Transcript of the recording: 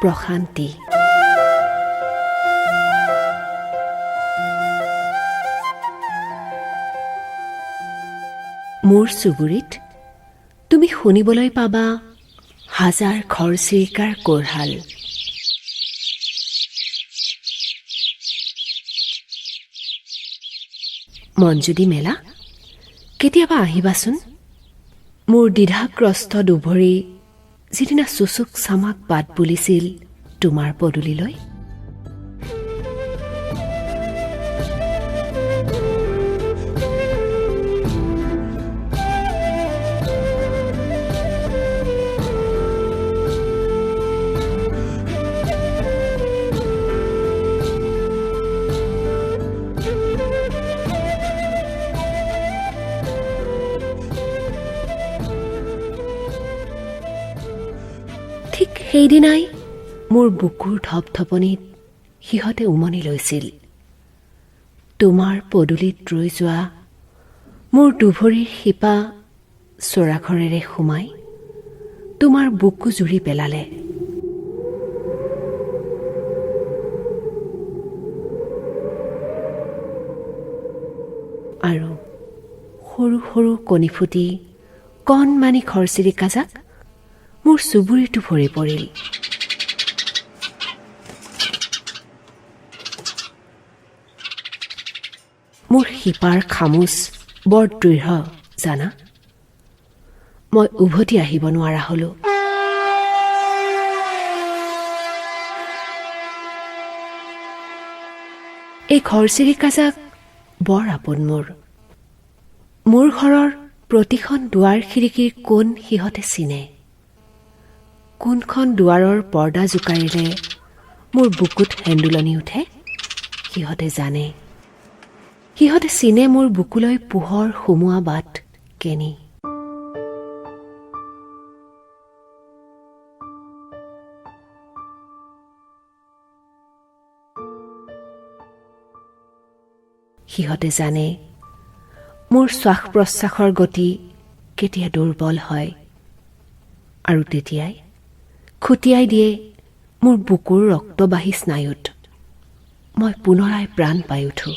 প্ৰশান্তি। মোৰ চুবুৰীত তুমি শুনিবলৈ পাবা হাজাৰ ঘৰচিৰিকাৰ কোঢ়াল। মন যদি মেলা কেতিয়াবা আহিবাচোন। মোৰ দ্বিধাগ্ৰস্ত দুভৰি যিদিনা চুচুক চামাক বাট বুলিছিল তোমাৰ পদূলিলৈ। ঠিক সেইদিনাই মোৰ বুকুৰ ধপধপনিত সিহঁতে উমনি লৈছিল। তোমাৰ পদূলিত ৰৈ যোৱা মোৰ দুভৰিৰ শিপা চোৰাঘৰেৰে সোমাই তোমাৰ বুকু জুৰি পেলালে। আৰু সৰু সৰু কণী ফুটি কণমানি ঘৰচিৰিকাজাক মোৰ চুবুৰীটো ভৰি পৰিল। মোৰ শিপাৰ খামুচ বৰ দৃঢ় জানা। মই উভতি আহিব নোৱাৰা হলো। এই ঘৰচিৰিকাজাক বৰ আপোন মোৰ। মোৰ ঘৰৰ প্ৰতিখন দুৱাৰ খিৰিকীৰ কোণ সিহঁতে চিনে। কোনখন দুৱাৰৰ পৰ্দা জোকাৰিলে মোৰ বুকুত হেন্দোলনি উঠে সিহঁতে জানে। সিহঁতে চিনে মোৰ বুকুলৈ পোহৰ সুমুৱা বাট কেনি। সিহঁতে জানে মোৰ শ্বাস প্ৰশ্বাসৰ গতি কেতিয়া দুৰ্বল হয় আৰু তেতিয়াই খুটিয়াই দিয়ে মোৰ বুকুৰ ৰক্তবাহী স্নায়ুত। মই পুনৰাই প্ৰাণ পাই উঠো।